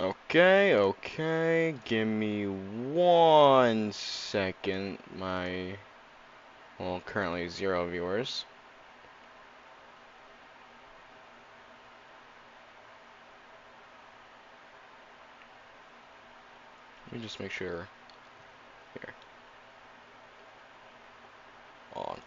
Okay, give me 1 second. Well, currently 0 viewers. Let me just make sure. Here. On.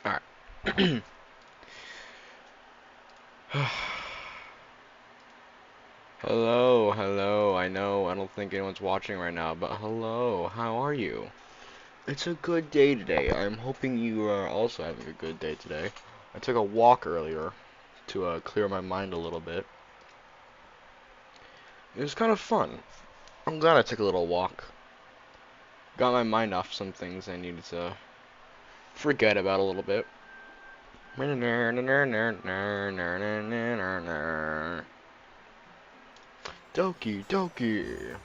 Alright. Hello. I know I don't think anyone's watching right now, but hello, how are you? It's a good day today. I'm hoping you are also having a good day today. I took a walk earlier to clear my mind a little bit. It was kind of fun. I'm glad I took a little walk. Got my mind off some things I needed to forget about a little bit. Doki Doki.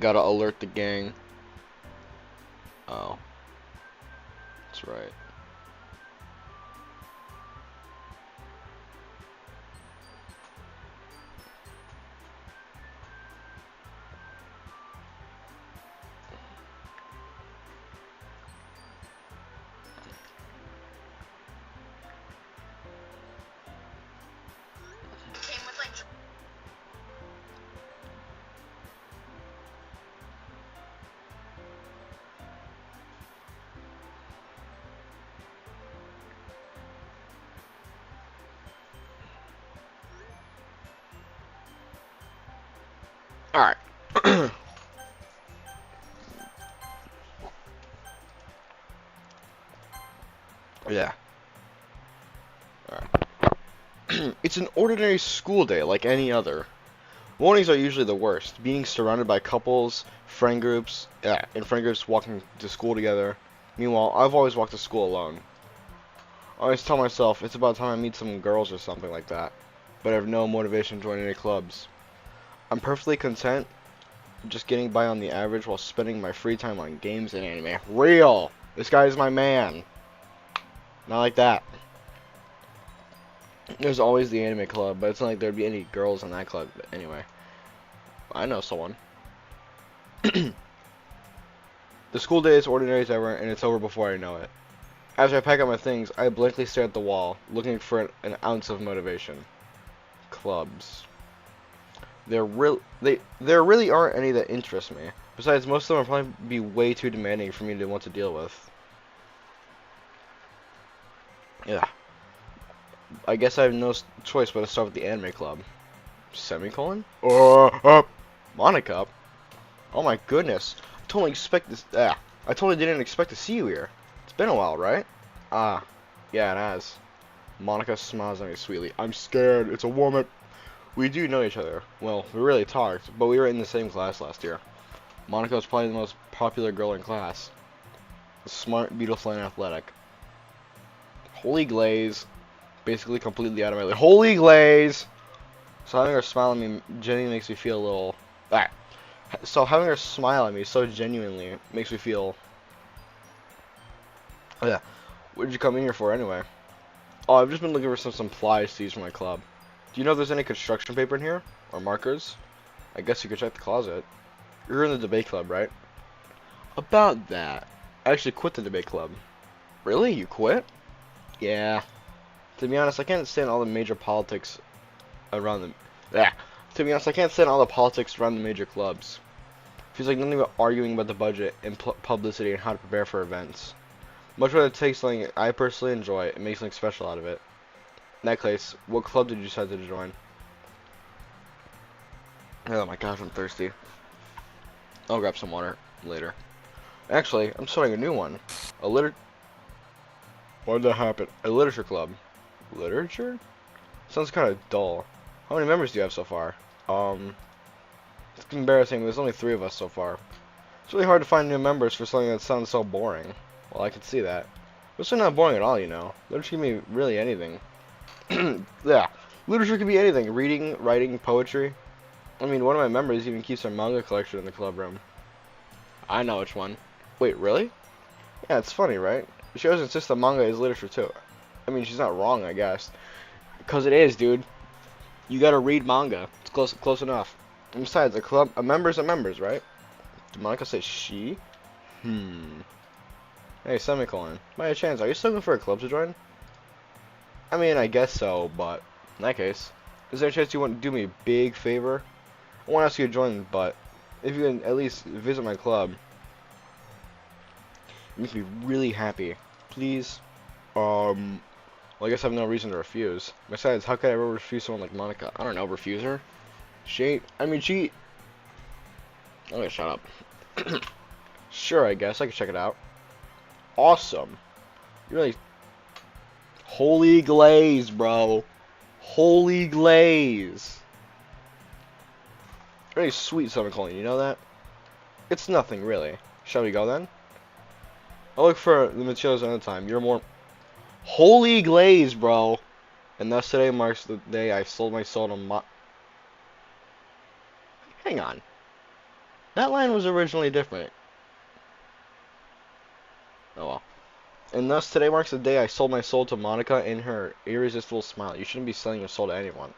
Gotta alert the gang. Oh, that's right. Alright. Yeah. Alright. It's an ordinary school day like any other. Mornings are usually the worst. Being surrounded by couples, friend groups, walking to school together. Meanwhile, I've always walked to school alone. I always tell myself it's about time I meet some girls or something like that, but I have no motivation to join any clubs. I'm perfectly content just getting by on the average while spending my free time on games and anime. Real! This guy is my man. Not like that. There's always the anime club, but it's not like there'd be any girls in that club anyway. I know someone. The school day is ordinary as ever, and it's over before I know it. After I pack up my things, I blankly stare at the wall, looking for an ounce of motivation. Clubs. There really aren't any that interest me. Besides, most of them will probably be way too demanding for me to want to deal with. Yeah. I guess I have no choice but to start with the anime club. Semicolon? Monica? Oh my goodness. I totally expect this. I totally didn't expect to see you here. It's been a while, right? Ah, yeah, it has. Monica smiles at me sweetly. I'm scared. It's a woman. We do know each other. Well, we really talked, but we were in the same class last year. Monica was probably the most popular girl in class. Smart, beautiful, and athletic. Holy glaze. Basically completely out of my league. Holy glaze! So having her smile at me genuinely makes me feel a little... So having her smile at me so genuinely makes me feel... Yeah. What did you come in here for anyway? Oh, I've just been looking for some supplies to use for my club. Do you know if there's any construction paper in here? Or markers? I guess you could check the closet. You're in the debate club, right? About that. I actually quit the debate club. Really? You quit? Yeah. To be honest, I can't stand all the major politics around the... To be honest, I can't stand all the politics around the major clubs. Feels like nothing but arguing about the budget and publicity and how to prepare for events. Much rather take something I personally enjoy and make something special out of it. In that case, what club did you decide to join? Oh my gosh, I'm thirsty. I'll grab some water later. Actually, I'm starting a new one. A liter... Why did that happen? A literature club. Literature? Sounds kind of dull. How many members do you have so far? It's embarrassing. There's only 3 of us so far. It's really hard to find new members for something that sounds so boring. Well, I can see that. It's really not boring at all, you know. Literature can be really anything. Yeah. Literature can be anything. Reading, writing, poetry. I mean, one of my members even keeps her manga collection in the club room. I know which one. Wait, really? Yeah, it's funny, right? She always insists that manga is literature too. I mean, she's not wrong, I guess. Because it is, dude. You gotta read manga. It's close enough. And besides, a member's a member's, right? Did Monica say she? Hey, semicolon. By a chance, are you still looking for a club to join? I mean, I guess so, but in that case, is there a chance you want to do me a big favor? I won't ask you to join, but if you can at least visit my club, it makes me really happy. Please. Well, I guess I have no reason to refuse. Besides, how could I ever refuse someone like Monica? I don't know, refuse her? She cheat. Okay, shut up. Sure, I guess I could check it out. Awesome. You really... Holy glaze, bro. Holy glaze. Really sweet semicolon, you know that? It's nothing, really. Shall we go, then? I'll look for the materials another time. You're more... Holy glaze, bro. And thus today marks the day I sold my soul to Hang on. That line was originally different. Oh well. And thus today marks the day I sold my soul to Monica in her irresistible smile. You shouldn't be selling your soul to anyone.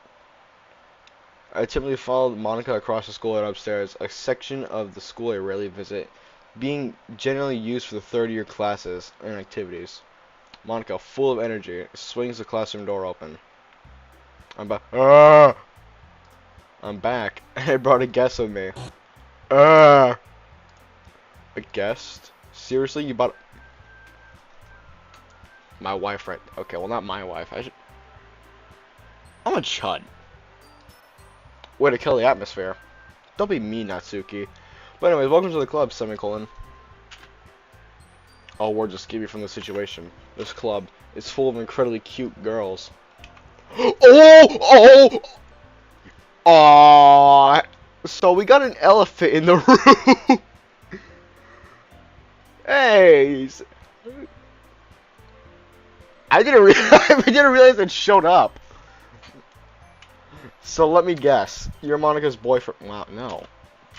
I typically followed Monica across the school and upstairs, a section of the school I rarely visit, being generally used for the third-year classes and activities. Monica, full of energy, swings the classroom door open. I'm back. I'm back. I brought a guest with me. A guest? Seriously? You bought... My wife, right? Okay, well, not my wife. I'm a chud. Way to kill the atmosphere. Don't be mean, Natsuki. But anyways, welcome to the club, semicolon. All words escape me from the situation. This club is full of incredibly cute girls. Oh! So we got an elephant in the room. Hey! I didn't realize it showed up. So let me guess. You're Monica's boyfriend. Wow, no.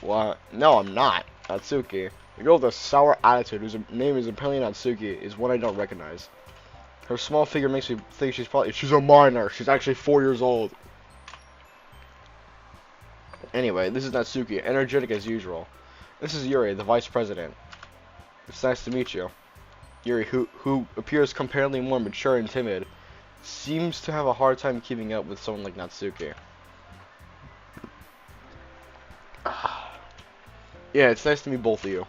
What? No, I'm not. Natsuki. The girl with a sour attitude, whose name is apparently Natsuki, is one I don't recognize. Her small figure makes me think she's a minor. She's actually 4 years old. Anyway, this is Natsuki, energetic as usual. This is Yuri, the vice president. It's nice to meet you. Yuri, who appears comparatively more mature and timid, seems to have a hard time keeping up with someone like Natsuki. Yeah, it's nice to meet both of you.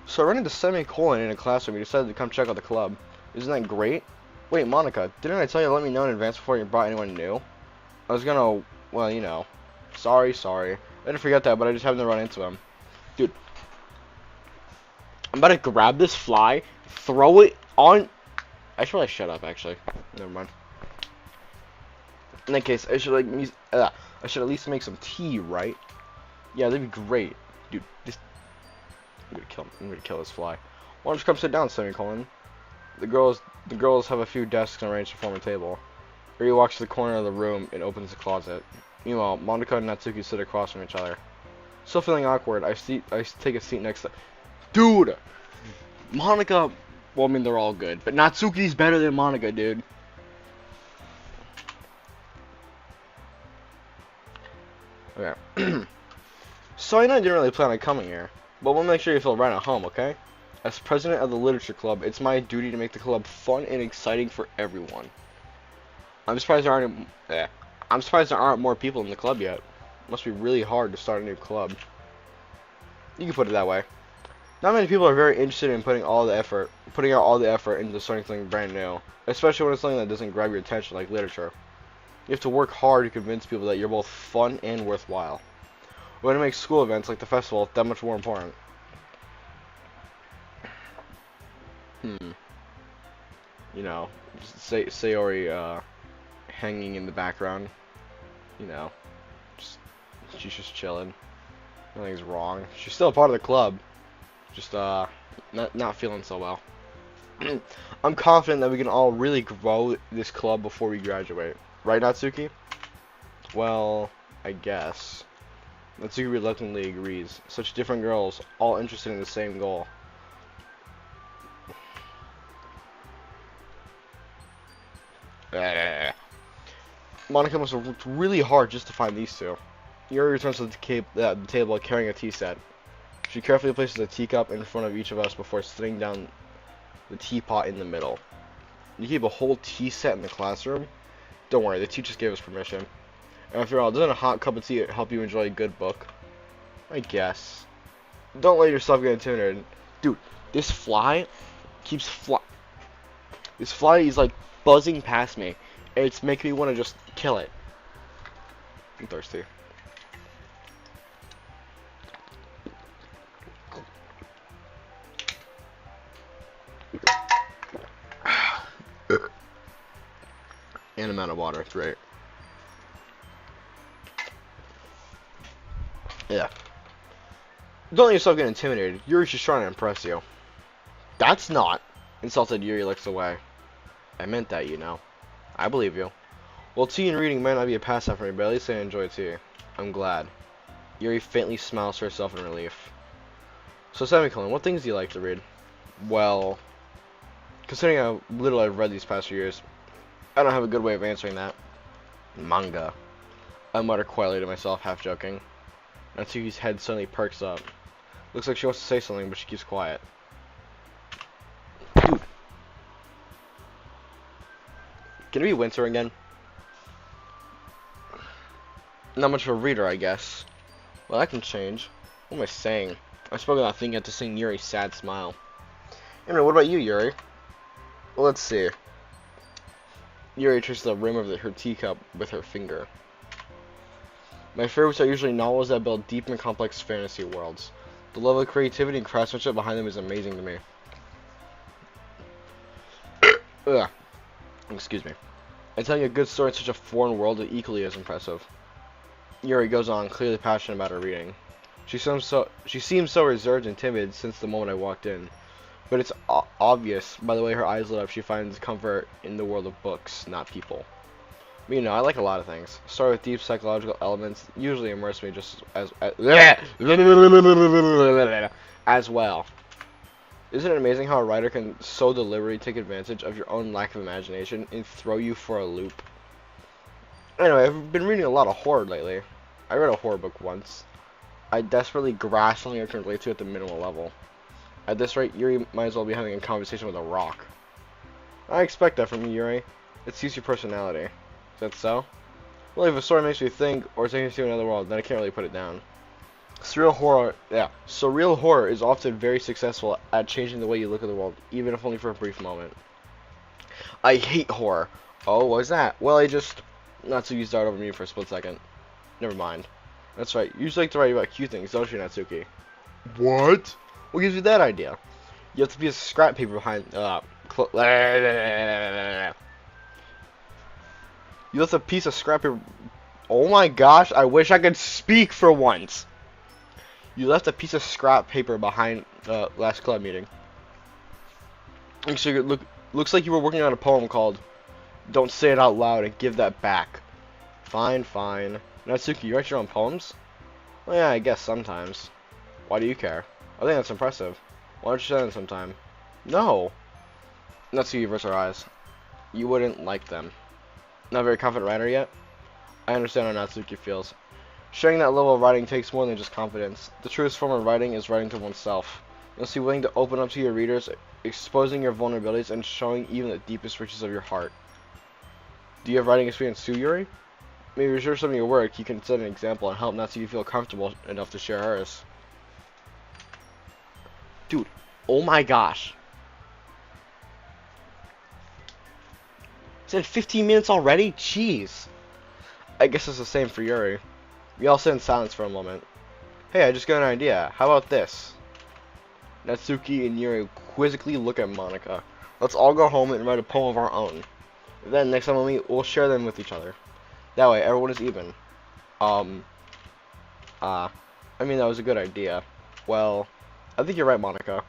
So I ran into semicolon in a classroom. You decided to come check out the club. Isn't that great? Wait, Monica, didn't I tell you to let me know in advance before you brought anyone new? I was gonna, well, you know. Sorry. I didn't forget that, but I just happened to run into him. Dude. I'm about to grab this fly, throw it on... I should probably shut up, actually. Never mind. In that case, I should at least make some tea, right? Yeah, that'd be great. Dude, this... I'm gonna kill this fly. Why don't you come sit down, semicolon? The girls have a few desks arranged to form a table. Yuri walks to the corner of the room and opens the closet. Meanwhile, Monica and Natsuki sit across from each other. Still feeling awkward, I take a seat next to... Dude! Monica... Well, I mean, they're all good. But Natsuki's better than Monica, dude. Okay. So I know you didn't really plan on coming here. But we'll make sure you feel right at home, okay? As president of the literature club, it's my duty to make the club fun and exciting for everyone. I'm surprised there aren't more people in the club yet. Must be really hard to start a new club. You can put it that way. Not many people are very interested in putting out all the effort into starting something brand new, especially when it's something that doesn't grab your attention like literature. You have to work hard to convince people that you're both fun and worthwhile. When it makes school events like the festival that much more important. You know, Sayori hanging in the background. You know, she's just chilling. Nothing's wrong. She's still a part of the club. Just not feeling so well. I'm confident that we can all really grow this club before we graduate. Right, Natsuki? Well, I guess. Natsuki reluctantly agrees. Such different girls, all interested in the same goal. Monica must have worked really hard just to find these two. Yuri returns to the table carrying a tea set. She carefully places a teacup in front of each of us before sitting down the teapot in the middle. You keep a whole tea set in the classroom? Don't worry, the teachers gave us permission. And after all, doesn't a hot cup of tea help you enjoy a good book? I guess. Don't let yourself get intimidated. Dude, this fly keeps This fly is like buzzing past me. And it's making me want to just kill it. I'm thirsty. And amount of water, it's great. Yeah. Don't let yourself get intimidated. Yuri's just trying to impress you. That's not. Insulted Yuri looks away. I meant that, you know. I believe you. Well, tea and reading might not be a pastime for me, but at least I enjoy tea. I'm glad. Yuri faintly smiles to herself in relief. So, Semicolon, what things do you like to read? Well, considering how little I've read these past few years, I don't have a good way of answering that. Manga. I mutter quietly to myself, half joking. Natsuki's head suddenly perks up. Looks like she wants to say something, but she keeps quiet. Dude. Can it be winter again? Not much of a reader, I guess. Well, that can change. What am I saying? I spoke without thinking to sing Yuri's sad smile. Anyway, what about you, Yuri? Well, let's see. Yuri traces the rim of her teacup with her finger. My favorites are usually novels that build deep and complex fantasy worlds. The level of creativity and craftsmanship behind them is amazing to me. Ugh. Excuse me. And telling a good story in such a foreign world is equally as impressive. Yuri goes on, clearly passionate about her reading. She seems so reserved and timid since the moment I walked in. But it's obvious, by the way her eyes lit up, she finds comfort in the world of books, not people. But, you know, I like a lot of things. Start with deep psychological elements, usually immerse me just as well. Isn't it amazing how a writer can so deliberately take advantage of your own lack of imagination and throw you for a loop? Anyway, I've been reading a lot of horror lately. I read a horror book once. I desperately grasp something I can relate to at the minimal level. At this rate, Yuri might as well be having a conversation with a rock. I expect that from you, Yuri. It suits your personality. Is that so? Well, if a story makes me think, or takes me to another world, then I can't really put it down. Surreal horror is often very successful at changing the way you look at the world, even if only for a brief moment. I hate horror. Oh, what was that? Well, Natsuki started over me for a split second. Never mind. That's right. You usually like to write about cute things, don't you, Natsuki? What? What gives you that idea? You have to be a scrap paper behind. You left a piece of scrap paper. Oh my gosh! I wish I could speak for once. You left a piece of scrap paper behind last club meeting. So looks like you were working on a poem called "Don't Say It Out Loud and Give That Back." Fine, fine. Natsuki, you write your own poems? Well, yeah, I guess sometimes. Why do you care? I think that's impressive. Why don't you send them sometime? No. Natsuki averts her eyes. You wouldn't like them. Not a very confident writer yet? I understand how Natsuki feels. Sharing that level of writing takes more than just confidence. The truest form of writing is writing to oneself. You must be willing to open up to your readers, exposing your vulnerabilities and showing even the deepest riches of your heart. Do you have writing experience too, Yuri? Maybe share some of your work. You can set an example and help Natsuki feel comfortable enough to share hers. Dude, oh my gosh. It's at 15 minutes already? Jeez. I guess it's the same for Yuri. We all sit in silence for a moment. Hey, I just got an idea. How about this? Natsuki and Yuri quizzically look at Monica. Let's all go home and write a poem of our own. Then, next time we meet, we'll share them with each other. That way, everyone is even. I mean, that was a good idea. Well, I think you're right, Monica.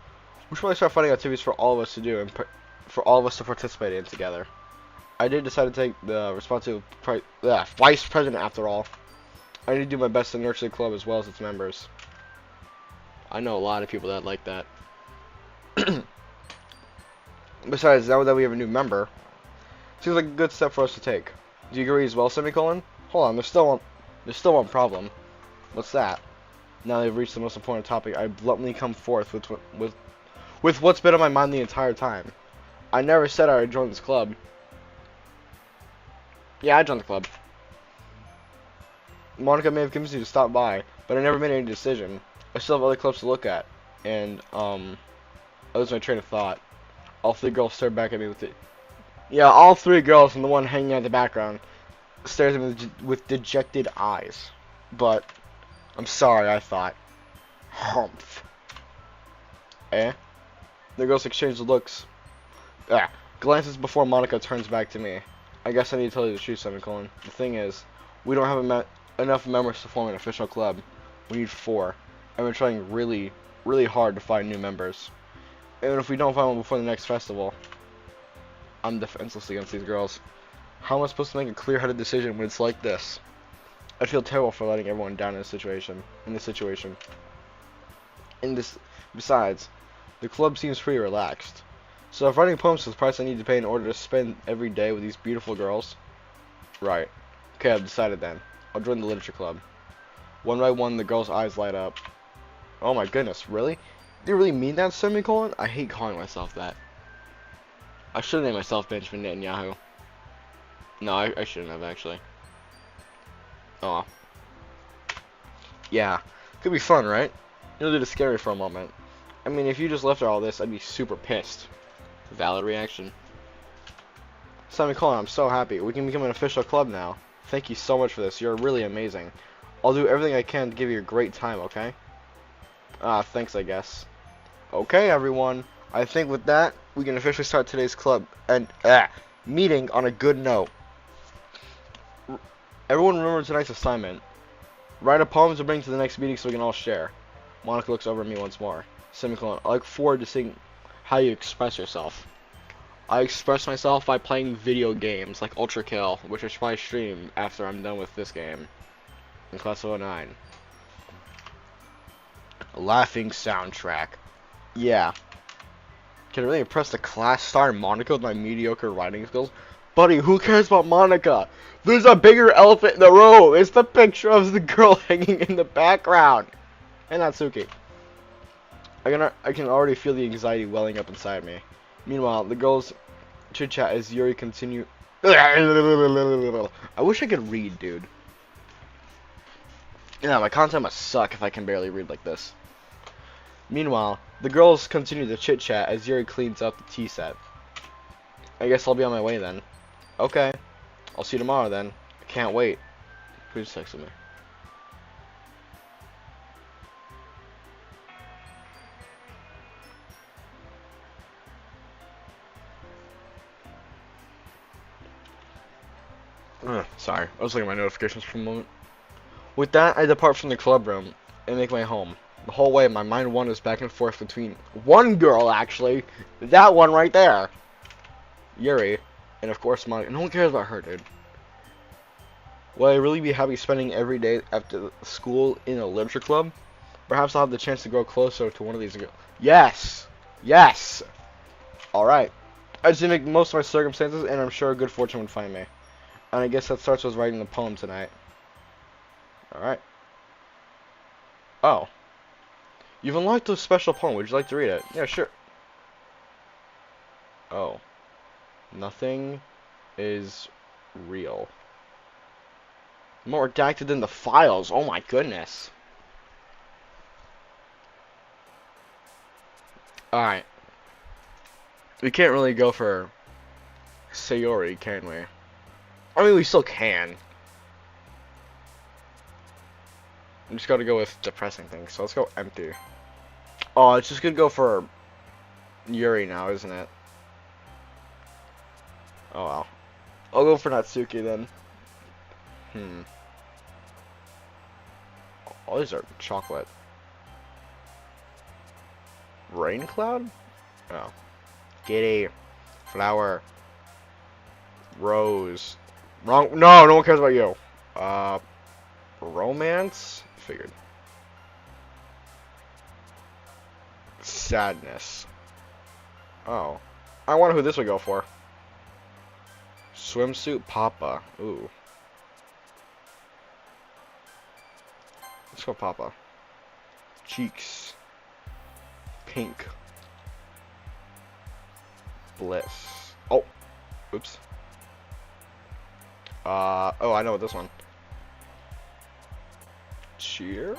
We should probably start finding activities for all of us to do and for all of us to participate in together. I did decide to take the responsibility of vice president after all. I need to do my best to nurture the club as well as its members. I know a lot of people that like that. Besides, now that we have a new member, seems like a good step for us to take. Do you agree as well, semicolon? Hold on, there's still one problem. What's that? Now they've reached the most important topic, I bluntly come forth with what's been on my mind the entire time. I never said I would join this club. Yeah, I joined the club. Monica may have convinced you to stop by, but I never made any decision. I still have other clubs to look at, and I lose my train of thought. All three girls stared back at me with it. Yeah, all three girls and the one hanging out in the background stares at me with dejected eyes. But I'm sorry, I thought. Humph. Eh? The girls exchange looks. Glances before Monica turns back to me. I guess I need to tell you the truth, semicolon. The thing is, we don't have enough members to form an official club. We need 4. And we're trying really, really hard to find new members. And if we don't find one before the next festival, I'm defenseless against these girls. How am I supposed to make a clear-headed decision when it's like this? I feel terrible for letting everyone down in this situation. Besides, the club seems pretty relaxed. So if writing poems is the price I need to pay in order to spend every day with these beautiful girls, right? Okay, I've decided then. I'll join the literature club. One by one, the girls' eyes light up. Oh my goodness, really? Do you really mean that, semicolon? I hate calling myself that. I should have named myself Benjamin Netanyahu. No, I shouldn't have, actually. Oh. Yeah. Could be fun, right? You'll do the scary for a moment. I mean, if you just left all this, I'd be super pissed. Valid reaction. Semicolon, I'm so happy. We can become an official club now. Thank you so much for this. You're really amazing. I'll do everything I can to give you a great time, okay? Thanks, I guess. Okay, everyone. I think with that, we can officially start today's club and meeting on a good note. Everyone remember tonight's assignment. Write a poem to bring to the next meeting so we can all share. Monica looks over at me once more. Semicolon, I look forward to seeing how you express yourself. I express myself by playing video games like Ultra Kill, which I should probably stream after I'm done with this game. In Class of 09. Laughing soundtrack. Yeah. Can I really impress the class star Monica with my mediocre writing skills? Buddy, who cares about Monica? There's a bigger elephant in the room. It's the picture of the girl hanging in the background. And Natsuki. I can already feel the anxiety welling up inside me. Meanwhile, the girls chit-chat as Yuri continue. I wish I could read, dude. Yeah, my content must suck if I can barely read like this. Meanwhile, the girls continue to chit-chat as Yuri cleans up the tea set. I guess I'll be on my way then. Okay. I'll see you tomorrow then. I can't wait. Who's texting me? Sorry, I was looking at my notifications for a moment. With that, I depart from the club room and make my home. The whole way, my mind wanders back and forth between one girl, actually. That one right there. Yuri. And of course, Monica. No one cares about her, dude. Will I really be happy spending every day after school in a literature club? Perhaps I'll have the chance to grow closer to one of these girls. Yes! Yes! Alright. I just need to make the most of my circumstances, and I'm sure good fortune would find me. And I guess that starts with writing the poem tonight. Alright. Oh. You've unlocked a special poem. Would you like to read it? Yeah, sure. Oh. Nothing is real. More redacted than the files. Oh my goodness. Alright. We can't really go for Sayori, can we? I mean, we still can. I'm just gotta go with depressing things, so let's go empty. Oh, it's just gonna go for Yuri now, isn't it? Oh well. I'll go for Natsuki then. All these are chocolate. Rain cloud? Oh. Giddy. Flower. Rose. Wrong. No, no one cares about you. Romance? Figured. Sadness. Oh. I wonder who this would go for. Swimsuit Papa. Ooh. Let's go Papa. Cheeks. Pink. Bliss. Oh. Oops. Oh, I know what this one. Cheer?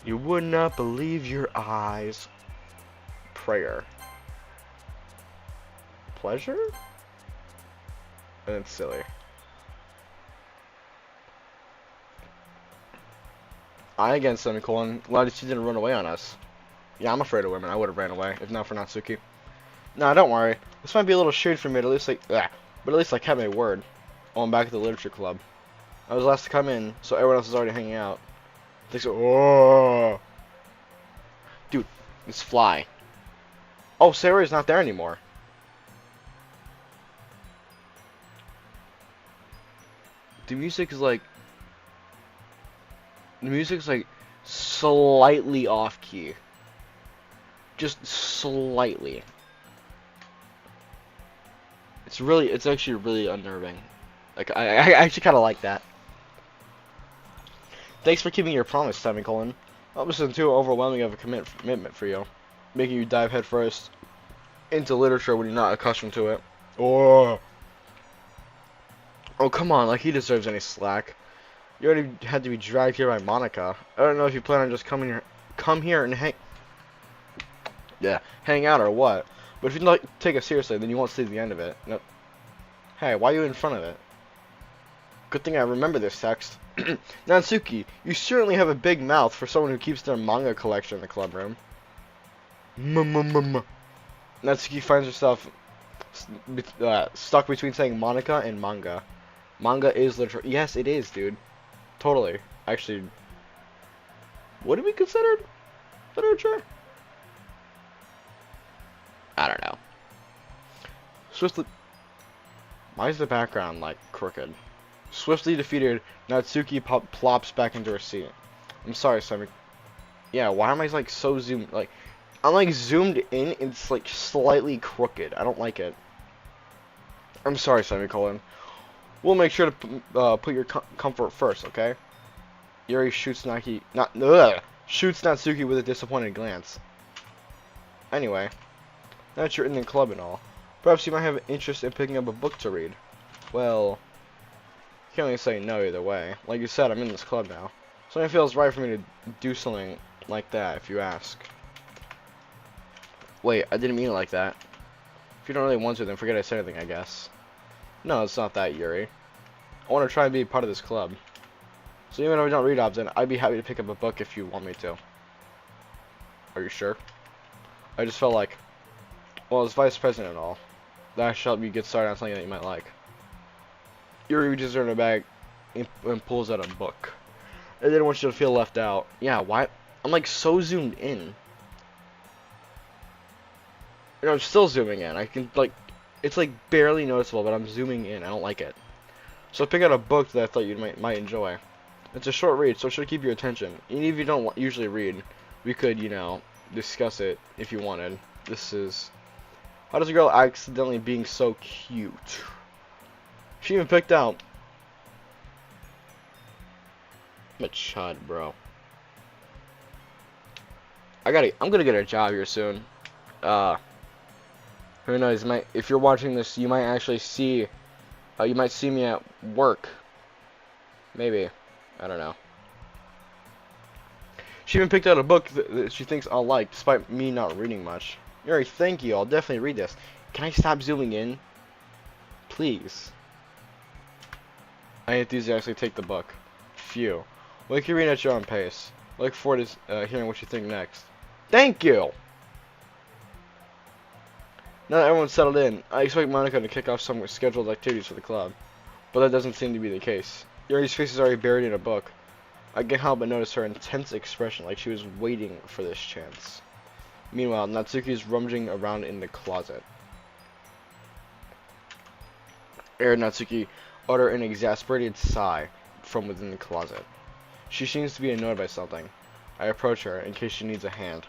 You would not believe your eyes. Prayer. Pleasure? And it's silly. I again semicolon. Glad she didn't run away on us. Yeah, I'm afraid of women. I would have ran away if not for Natsuki. Nah, don't worry. This might be a little shade for me, but at least I kept my word. Oh, I'm back at the literature club. I was last to come in, so everyone else is already hanging out. Thanks. Oh, dude, this fly. Oh, Sayori's not there anymore. The music's like slightly off key. Just slightly. It's actually really unnerving. Like, I actually kind of like that. Thanks for keeping your promise, semicolon. That wasn't too overwhelming of a commitment for you, making you dive headfirst into literature when you're not accustomed to it. Oh, come on, like he deserves any slack. You already had to be dragged here by Monica. I don't know if you plan on just come here and hang out or what. But if you don't take it seriously, then you won't see the end of it. Nope. Hey, why are you in front of it? Good thing I remember this text. Natsuki, you certainly have a big mouth for someone who keeps their manga collection in the club room. Natsuki finds herself stuck between saying Monica and manga. Manga is literature. Yes, it is, dude. Totally. Actually, would it be considered literature? I don't know. Swiftly. Why is the background like crooked? Swiftly defeated, Natsuki plops back into her seat. I'm sorry, Semi. Yeah, why am I like so zoomed? Like, I'm like zoomed in. It's like slightly crooked. I don't like it. I'm sorry, semicolon. We'll make sure to put your comfort first, okay? Yuri shoots shoots Natsuki with a disappointed glance. Anyway, now that you're in the club and all, perhaps you might have an interest in picking up a book to read. Well, can't really say no either way. Like you said, I'm in this club now, so it feels right for me to do something like that, if you ask. Wait, I didn't mean it like that. If you don't really want to, then forget I said anything, I guess. No, it's not that, Yuri. I want to try and be part of this club. So even if I don't read often, I'd be happy to pick up a book if you want me to. Are you sure? I just felt like, well, as vice president and all, that should help you get started on something that you might like. Yuri reaches her in her bag and pulls out a book. I didn't want you to feel left out. Yeah, why? I'm like so zoomed in. You know, I'm still zooming in. I can like, it's like barely noticeable, but I'm zooming in. I don't like it. So pick out a book that I thought you might enjoy. It's a short read, so it should keep your attention. Even if you don't usually read, we could, you know, discuss it if you wanted. This is How Does a Girl Accidentally Being So Cute? She even picked out. I'm a chud, bro. I'm gonna get a job here soon. Who knows? If you're watching this, you might actually see. You might see me at work. Maybe. I don't know. She even picked out a book that she thinks I'll like, despite me not reading much. Yuri, thank you. I'll definitely read this. Can I stop zooming in? Please. I enthusiastically take the book. Phew. Well, you can read at your own pace. Look forward to hearing what you think next. Thank you! Now that everyone's settled in, I expect Monica to kick off some scheduled activities for the club. But that doesn't seem to be the case. Yuri's face is already buried in a book. I can't help but notice her intense expression, like she was waiting for this chance. Meanwhile, Natsuki is rummaging around in the closet. Natsuki utter an exasperated sigh from within the closet. She seems to be annoyed by something. I approach her in case she needs a hand.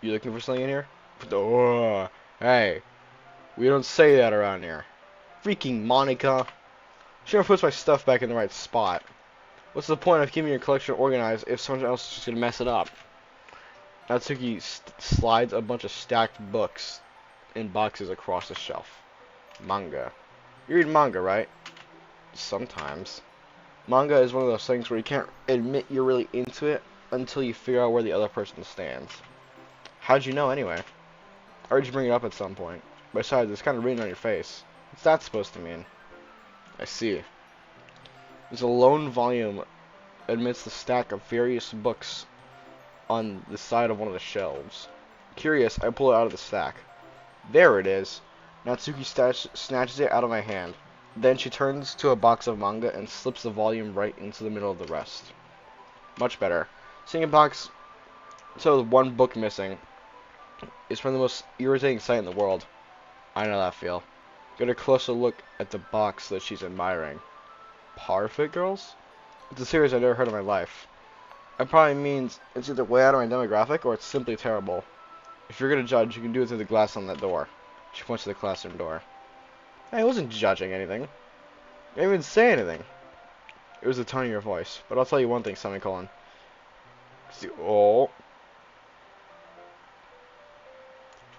You looking for something in here? Oh, hey, we don't say that around here. Freaking Monica. She never puts my stuff back in the right spot. What's the point of keeping your collection organized if someone else is just gonna mess it up? Natsuki slides a bunch of stacked books in boxes across the shelf. Manga. You read manga, right? Sometimes. Manga is one of those things where you can't admit you're really into it until you figure out where the other person stands. How'd you know, anyway? I heard you bring it up at some point. Besides, it's kind of written on your face. What's that supposed to mean? I see. There's a lone volume amidst the stack of various books on the side of one of the shelves. Curious, I pull it out of the stack. There it is. Natsuki snatches it out of my hand. Then she turns to a box of manga and slips the volume right into the middle of the rest. Much better. Seeing a box so with one book missing is one of the most irritating sight in the world. I know that feel. Get a closer look at the box that she's admiring. Perfect Girls? It's a series I've never heard in my life. That probably means it's either way out of my demographic or it's simply terrible. If you're gonna judge, you can do it through the glass on that door. She points to the classroom door. I wasn't judging anything. I didn't even say anything. It was the tone of your voice. But I'll tell you one thing, semicolon. Oh.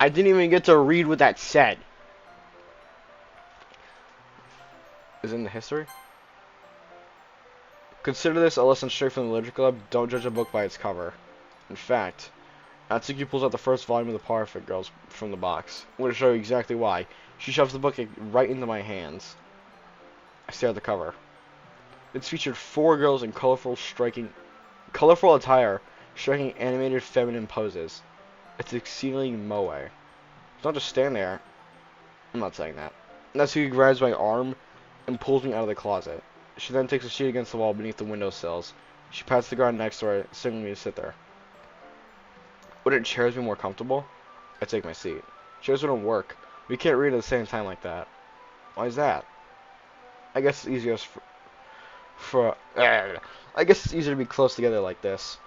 I didn't even get to read what that said. Is it in the history? Consider this a lesson straight from the Literature Club. Don't judge a book by its cover. In fact, Natsuki pulls out the first volume of the Perfect Girls from the box. I'm going to show you exactly why. She shoves the book right into my hands. I stare at the cover. It's featured 4 girls in colorful attire, striking animated feminine poses. It's exceedingly moe. Don't just stand there. I'm not saying that. Natsuki grabs my arm and pulls me out of the closet. She then takes a seat against the wall beneath the windowsills. She pats the ground next to her, signaling me to sit there. Wouldn't chairs be more comfortable? I take my seat. Chairs wouldn't work. We can't read at the same time like that. Why is that? I guess it's easier I guess it's easier to be close together like this.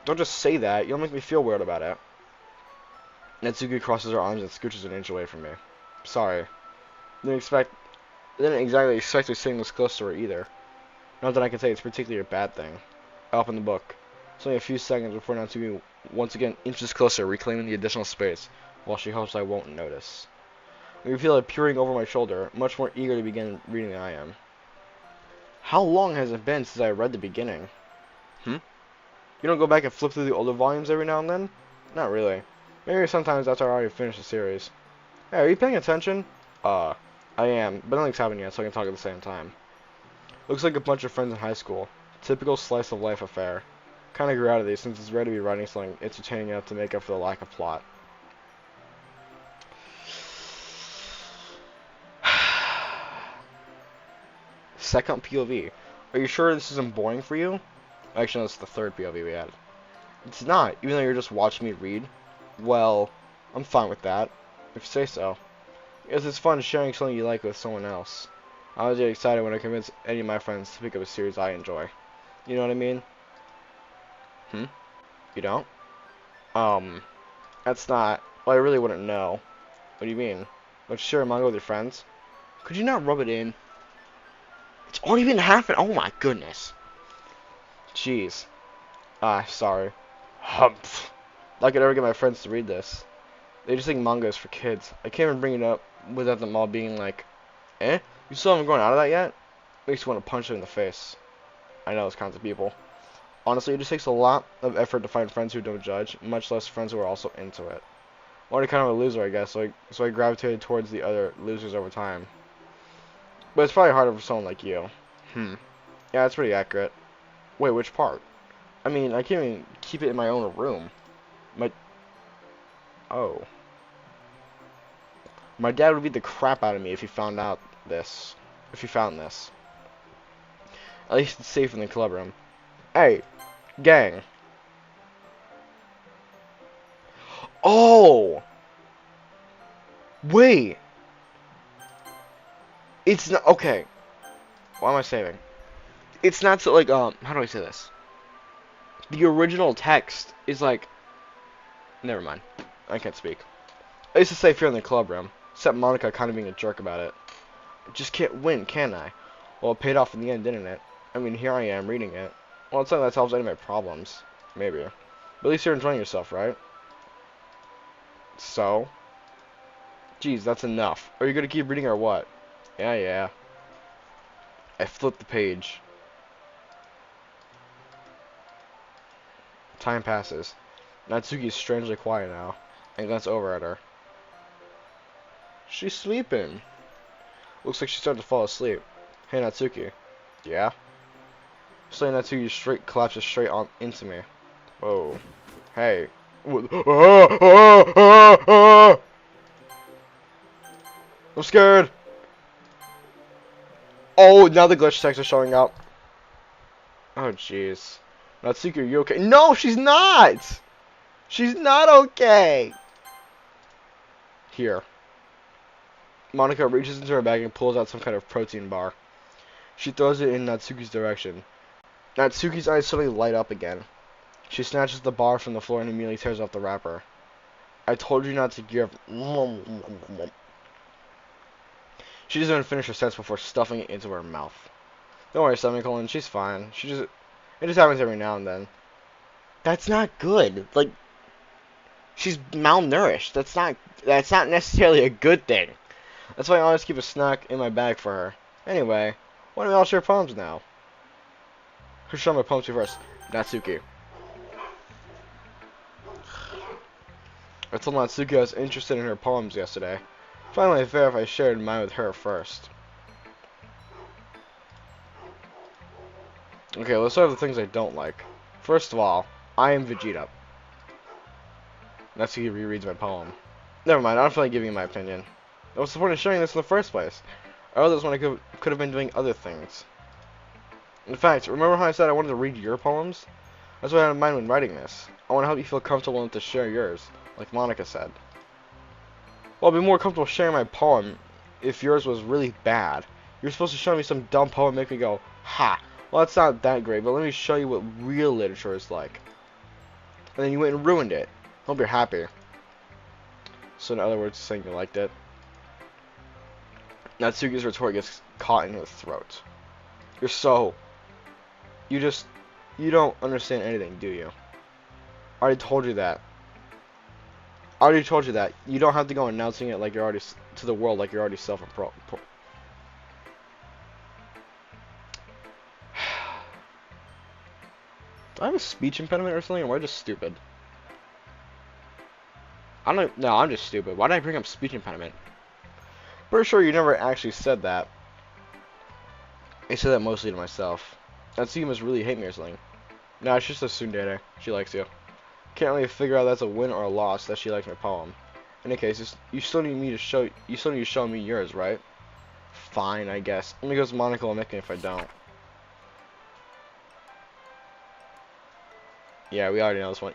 Don't just say that. You'll make me feel weird about it. Natsuki crosses her arms and scooches an inch away from me. Sorry. Didn't exactly expect her sitting this close to her either. Not that I can say it's particularly a bad thing. I open the book. It's only a few seconds before Natsuki once again inches closer, reclaiming the additional space, while she hopes I won't notice. I can feel it peering over my shoulder, much more eager to begin reading than I am. How long has it been since I read the beginning? You don't go back and flip through the older volumes every now and then? Not really. Maybe sometimes after I already finished the series. Hey, are you paying attention? I am, but nothing's happened yet, so I can talk at the same time. Looks like a bunch of friends in high school. Typical slice of life affair. Kinda grew out of these since it's rare to be writing something entertaining enough to make up for the lack of plot. Second POV. Are you sure this isn't boring for you? Actually, no, it's the third POV we had. It's not, even though you're just watching me read. Well, I'm fine with that, if you say so. Because it's fun sharing something you like with someone else. I always get excited when I convince any of my friends to pick up a series I enjoy. You know what I mean? You don't? That's not... Well, I really wouldn't know. What do you mean? Don't you share a manga with your friends? Could you not rub it in? It's already been half an... Oh my goodness. Jeez. Sorry. Humph. I could ever get my friends to read this. They just think manga is for kids. I can't even bring it up without them all being like, eh? You still haven't grown out of that yet? Makes you want to punch it in the face. I know those kinds of people. Honestly, it just takes a lot of effort to find friends who don't judge, much less friends who are also into it. I'm already kind of a loser, I guess, so I gravitated towards the other losers over time. But it's probably harder for someone like you. Yeah, that's pretty accurate. Wait, which part? I mean, I can't even keep it in my own room. Oh. My dad would beat the crap out of me if he found out this. If he found this. At least it's safe in the club room. Hey, gang. Oh! Wait! It's not, okay. Why am I saving? It's not so, like, how do I say this? The original text is like, never mind. I can't speak. I used to say fear in the club room, except Monica kind of being a jerk about it. I just can't win, can I? Well, it paid off in the end, didn't it? I mean, here I am reading it. Well, it's not that solves any of my problems. Maybe. But at least you're enjoying yourself, right? So? Geez, that's enough. Are you gonna keep reading or what? Yeah. I flipped the page. Time passes. Natsuki is strangely quiet now, and glance over at her. She's sleeping. Looks like she's starting to fall asleep. Hey, Natsuki. Yeah? Suddenly Natsuki collapses straight on into me. Whoa. Hey. I'm scared. Oh, now the glitch text is showing up. Oh, jeez. Natsuki, are you okay? No, she's not! She's not okay! Here. Monica reaches into her bag and pulls out some kind of protein bar. She throws it in Natsuki's direction. Natsuki's eyes suddenly light up again. She snatches the bar from the floor and immediately tears off the wrapper. I told you not to give. She doesn't even finish her sentence before stuffing it into her mouth. Don't worry, semicolon. She's fine. It just happens every now and then. That's not good. Like, she's malnourished. That's not necessarily a good thing. That's why I always keep a snack in my bag for her. Anyway, why don't we all share poems now? Who's showing my poems to first? Natsuki. I told Natsuki I was interested in her poems yesterday. Finally, fair if I shared mine with her first. Okay, let's start with the things I don't like. First of all, I am Vegeta. Natsuki rereads my poem. Never mind, I don't feel like giving you my opinion. What's the point of sharing this in the first place? I wrote this when I could have been doing other things. In fact, remember how I said I wanted to read your poems? That's what I had in mind when writing this. I want to help you feel comfortable enough to share yours, like Monica said. Well, I'd be more comfortable sharing my poem if yours was really bad. You're supposed to show me some dumb poem and make me go, ha, well, that's not that great, but let me show you what real literature is like. And then you went and ruined it. Hope you're happy. So in other words, saying you liked it. Natsuki's retort gets caught in her throat. You don't understand anything, do you? I already told you that. You don't have to go announcing it like you're already to the world like you're already self-employed. Do I have a speech impediment or something, or am I just stupid? No, I'm just stupid. Why did I bring up speech impediment? Pretty sure you never actually said that. I said that mostly to myself. Natsuki must really hate me or something. Nah, it's just a tsundere. She likes you. Can't really figure out that's a win or a loss that she likes my poem. In any case, you still need to show me yours, right? Fine, I guess. Let me go to Monica will make me if I don't. Yeah, we already know this one.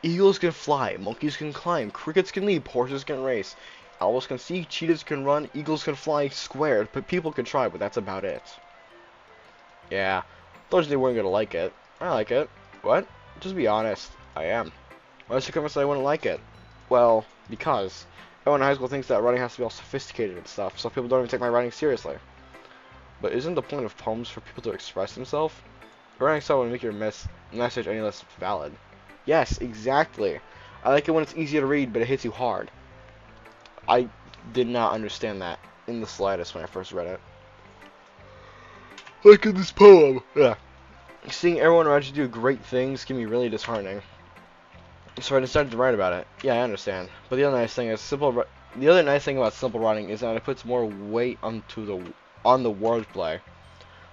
Eagles can fly, monkeys can climb, crickets can leap, horses can race, owls can see, cheetahs can run, eagles can fly squared, but people can try, but that's about it. Yeah, thought they weren't gonna like it. I like it. What? Just be honest. I am. Why did you come and say I wouldn't like it? Well, because everyone in high school thinks that writing has to be all sophisticated and stuff, so people don't even take my writing seriously. But isn't the point of poems for people to express themselves? Writing stuff would make your message any less valid. Yes, exactly. I like it when it's easy to read, but it hits you hard. I did not understand that in the slightest when I first read it. Like in this poem. Yeah. Seeing everyone around you do great things can be really disheartening. So I decided to write about it. Yeah, I understand. But the other nice thing about simple writing is that it puts more weight on the wordplay.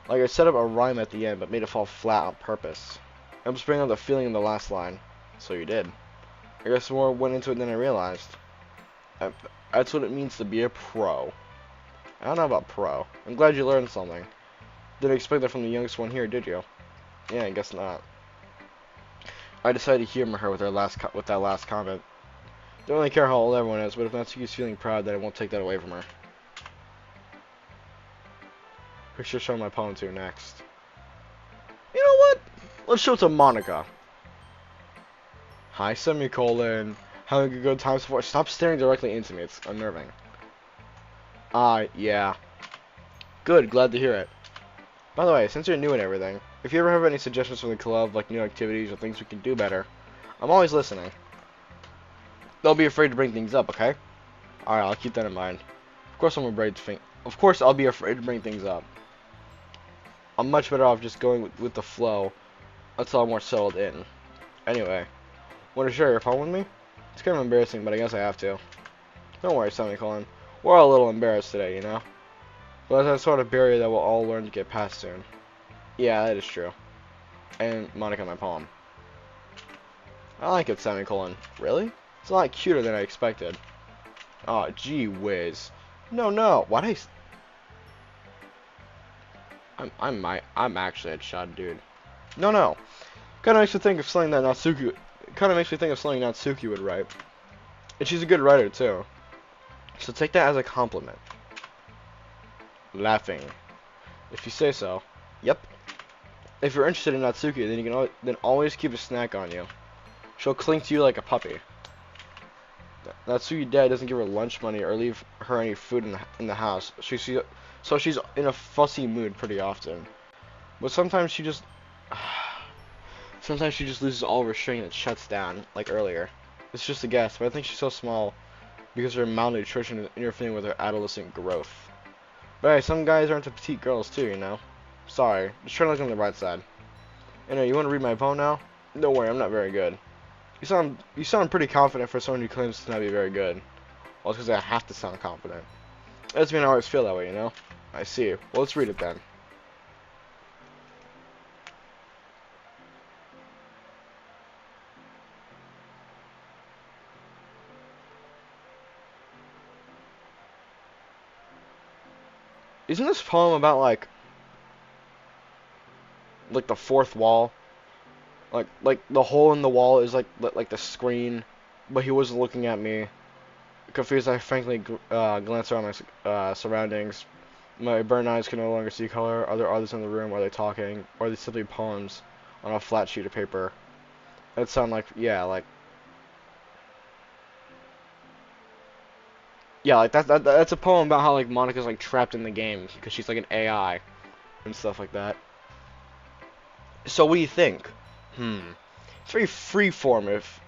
Like I set up a rhyme at the end, but made it fall flat on purpose. I'm just bringing out the feeling in the last line. So you did. I guess more went into it than I realized. That's what it means to be a pro. I don't know about pro. I'm glad you learned something. Didn't expect that from the youngest one here, did you? Yeah, I guess not. I decided to humor her with that last comment. Don't really care how old everyone is, but if Natsuki's feeling proud, then I won't take that away from her. Picture showing my poem to you next. You know what? Let's show it to Monica. Hi, semicolon. Having a good time so far. Stop staring directly into me. It's unnerving. Yeah. Good. Glad to hear it. By the way, since you're new and everything, if you ever have any suggestions for the club, like new activities or things we can do better, I'm always listening. Don't be afraid to bring things up, okay? Alright, I'll keep that in mind. Of course I'll be afraid to bring things up. I'm much better off just going with the flow until I'm more settled in. Anyway, want to share your phone with me? It's kind of embarrassing, but I guess I have to. Don't worry, semicolon. We're all a little embarrassed today, you know? But that's that sort of barrier that we'll all learn to get past soon. Yeah, that is true. And Monica, my poem. I like it, semicolon. Really? It's a lot cuter than I expected. Oh, gee whiz. No. Why'd I'm actually a shot, dude. No. Kinda makes me think of something that Natsuki would write. And she's a good writer, too. So take that as a compliment. Laughing. If you say so. Yep. If you're interested in Natsuki, then you can always keep a snack on you. She'll cling to you like a puppy. Natsuki's dad doesn't give her lunch money or leave her any food in the house. So she's in a fussy mood pretty often. But sometimes she just loses all restraint and shuts down, like earlier. It's just a guess, but I think she's so small because her malnutrition is interfering with her adolescent growth. But hey, some guys are into petite girls too, you know. Sorry, just trying to look on the right side. Anyway, you want to read my poem now? Don't worry, I'm not very good. You sound pretty confident for someone who claims to not be very good. Well, it's because I have to sound confident. That doesn't mean I always feel that way, you know? I see. Well, let's read it then. Isn't this poem about, like the fourth wall? Like the hole in the wall is like the screen, but he wasn't looking at me. Confused, I frankly glanced around my surroundings. My burned eyes can no longer see color. Are there others in the room? Are they talking? Or are they simply poems on a flat sheet of paper? That sound like that's a poem about how like Monica's like trapped in the game because she's like an AI and stuff like that. So what do you think? It's very freeform if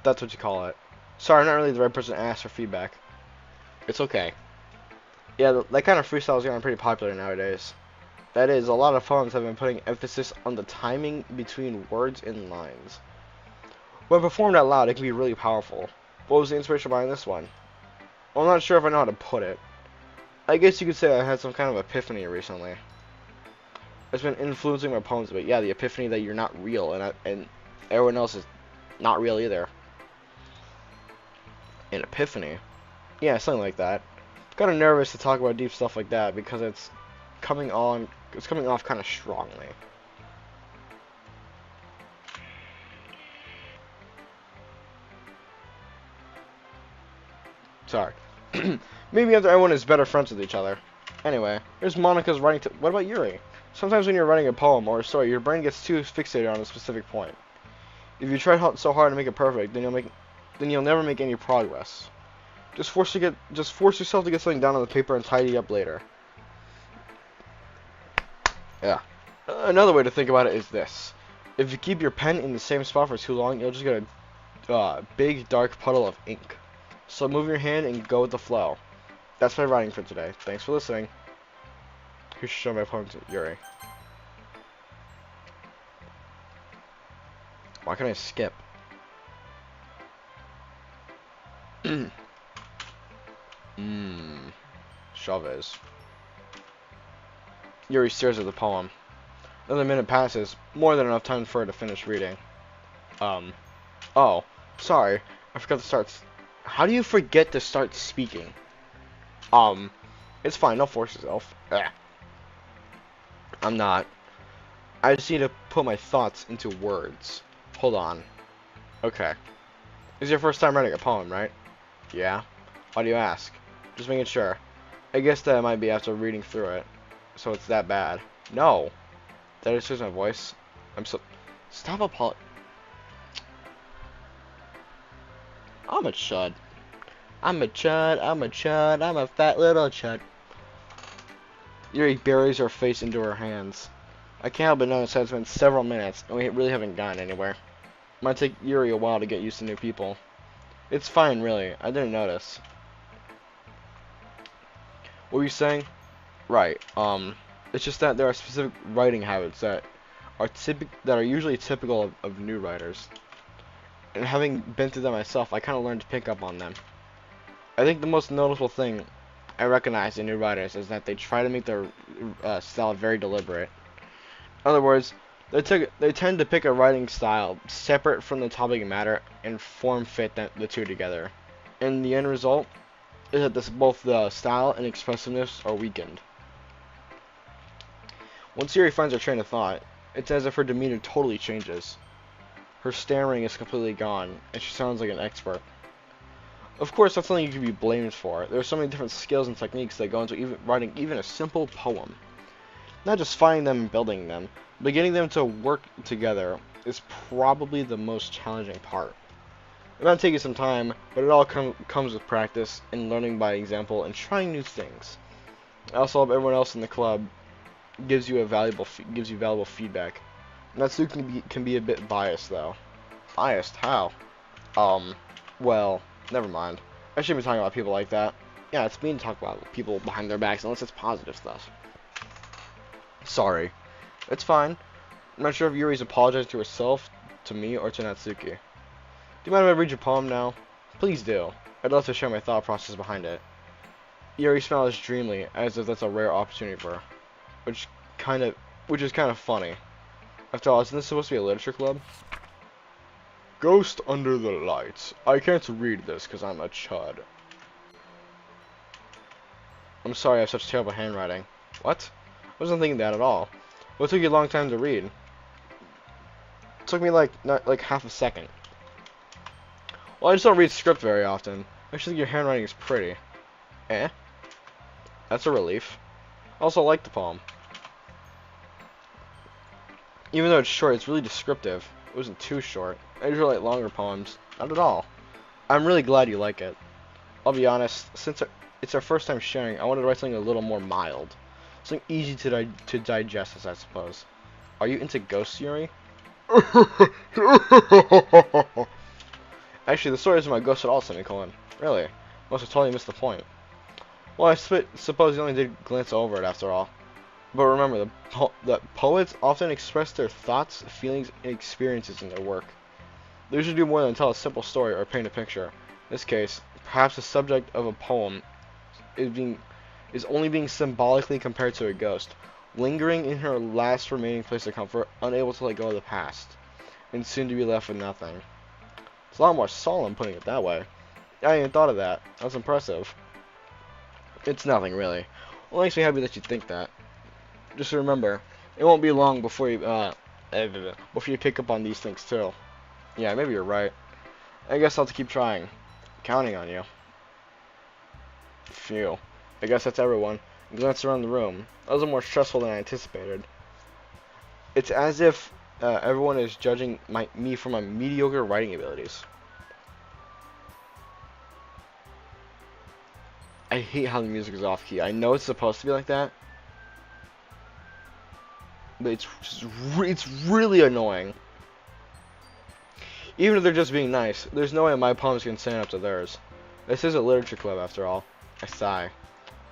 that's what you call it. Sorry, I'm not really the right person to ask for feedback. It's okay. Yeah, that kind of freestyle is getting pretty popular nowadays. That is, a lot of poems have been putting emphasis on the timing between words and lines. When performed out loud, it can be really powerful. What was the inspiration behind this one? Well, I'm not sure if I know how to put it. I guess you could say I had some kind of epiphany recently. It's been influencing my poems a bit. Yeah, the epiphany that you're not real, and everyone else is not real either. An epiphany? Yeah, something like that. I'm kind of nervous to talk about deep stuff like that because it's coming off kind of strongly. Sorry. Maybe after everyone is better friends with each other. Anyway, here's Monica's writing. What about Yuri? Sometimes when you're writing a poem or a story, your brain gets too fixated on a specific point. If you try so hard to make it perfect, then you'll never make any progress. Just force yourself to get something down on the paper and tidy up later. Yeah. Another way to think about it is this: if you keep your pen in the same spot for too long, you'll just get a big dark puddle of ink. So move your hand and go with the flow. That's my writing for today. Thanks for listening. You should show my poem to Yuri. Why can't I skip? Chavez. Yuri stares at the poem. Another minute passes, more than enough time for her to finish reading. Oh, sorry, I forgot to start. How do you forget to start speaking? It's fine, don't force yourself. I'm not. I just need to put my thoughts into words. Hold on. Okay. This is your first time writing a poem, right? Yeah. Why do you ask? Just making sure. I guess that might be after reading through it. So it's that bad. No. That is just my voice. I'm so... Stop apologizing. I'm a chud. I'm a chud, I'm a chud, I'm a fat little chud. Yuri buries her face into her hands. I can't help but notice that it's been several minutes, and we really haven't gotten anywhere. It might take Yuri a while to get used to new people. It's fine, really. I didn't notice. What were you saying? Right. It's just that there are specific writing habits that are usually typical of new writers. And having been through them myself, I kind of learned to pick up on them. I think the most noticeable thing I recognize in new writers is that they try to make their style very deliberate. In other words, they tend to pick a writing style separate from the topic matter and form fit the two together. And the end result is that both the style and expressiveness are weakened. Once Yuri finds her train of thought, it's as if her demeanor totally changes. Her stammering is completely gone, and she sounds like an expert. Of course, that's something you can be blamed for. There are so many different skills and techniques that go into writing even a simple poem. Not just finding them and building them, but getting them to work together is probably the most challenging part. It might take you some time, but it all comes with practice and learning by example and trying new things. I also hope everyone else in the club gives you valuable feedback. Natsuki can be a bit biased though. Biased? How? Well, never mind. I shouldn't be talking about people like that. Yeah, it's mean to talk about people behind their backs unless it's positive stuff. Sorry. It's fine. I'm not sure if Yuri's apologizing to herself, to me, or to Natsuki. Do you mind if I read your poem now? Please do. I'd love to share my thought process behind it. Yuri smiles dreamily, as if that's a rare opportunity for her. Which is kind of funny. After all, isn't this supposed to be a literature club? Ghost under the lights. I can't read this because I'm a chud. I'm sorry I have such terrible handwriting. What? I wasn't thinking that at all. What took you a long time to read? It took me like half a second. Well, I just don't read script very often. I just think your handwriting is pretty. Eh? That's a relief. I also like the poem. Even though it's short, it's really descriptive. It wasn't too short. I usually like longer poems. Not at all. I'm really glad you like it. I'll be honest, since it's our first time sharing, I wanted to write something a little more mild. Something easy to digest, I suppose. Are you into ghosts, Yuri? Actually, the story isn't about ghosts at all, semicolon. Really? Must have totally missed the point. Well, I suppose you only did glance over it after all. But remember, that poets often express their thoughts, feelings, and experiences in their work. They usually do more than tell a simple story or paint a picture. In this case, perhaps the subject of a poem is only being symbolically compared to a ghost, lingering in her last remaining place of comfort, unable to let go of the past, and soon to be left with nothing. It's a lot more solemn putting it that way. I hadn't even thought of that. That's impressive. It's nothing, really. Well, it makes me happy that you think that. Just remember, it won't be long before you pick up on these things too. Yeah, maybe you're right. I guess I'll have to keep trying. Counting on you. Phew. I guess that's everyone. I glanced around the room. That was more stressful than I anticipated. It's as if everyone is judging me for my mediocre writing abilities. I hate how the music is off key. I know it's supposed to be like that, but it's really annoying. Even if they're just being nice, there's no way my poems can stand up to theirs. This is a literature club after all. I sigh.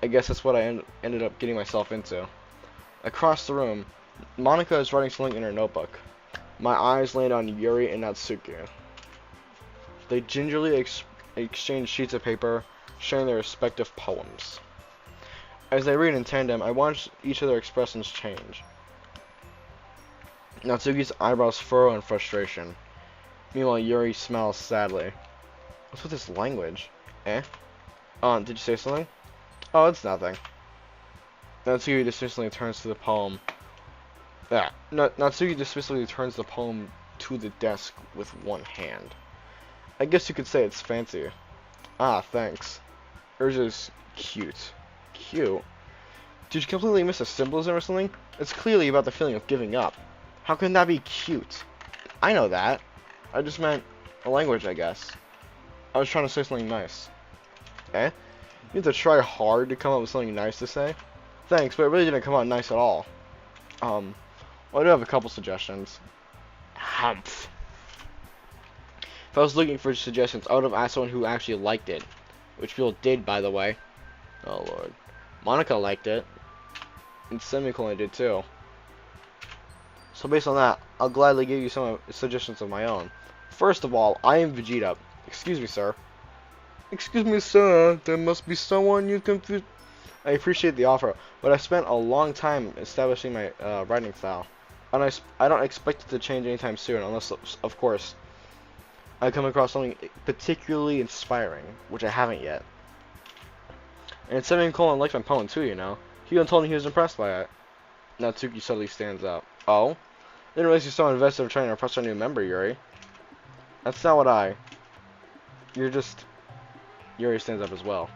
I guess that's what I ended up getting myself into. Across the room, Monica is writing something in her notebook. My eyes land on Yuri and Natsuki. They gingerly exchange sheets of paper, sharing their respective poems. As they read in tandem, I watch each of their expressions change. Natsuki's eyebrows furrow in frustration. Meanwhile, Yuri smiles sadly. What's with this language? Eh? Did you say something? Oh, it's nothing. Natsuki dismissively turns to the poem. Natsuki dismissively turns the poem to the desk with one hand. I guess you could say it's fancy. Ah, thanks. Urge's cute. Cute? Did you completely miss a symbolism or something? It's clearly about the feeling of giving up. How can that be cute? I know that. I just meant a language, I guess. I was trying to say something nice. Eh? You have to try hard to come up with something nice to say? Thanks, but it really didn't come out nice at all. Well, I do have a couple suggestions. Humph. If I was looking for suggestions, I would have asked someone who actually liked it. Which people did, by the way. Oh, Lord. Monica liked it. And Semicolon did, too. So based on that, I'll gladly give you some suggestions of my own. First of all, I am Vegeta. Excuse me, sir. Excuse me, sir. There must be someone you confuse. I appreciate the offer, but I spent a long time establishing my writing style. And I don't expect it to change anytime soon, unless, of course, I come across something particularly inspiring, which I haven't yet. And Semicolon likes my poem too, you know. He even told me he was impressed by it. Natsuki suddenly stands up. Oh? Didn't realize you're so invested in trying to impress our new member, Yuri. That's not what You're just... Yuri stands up as well.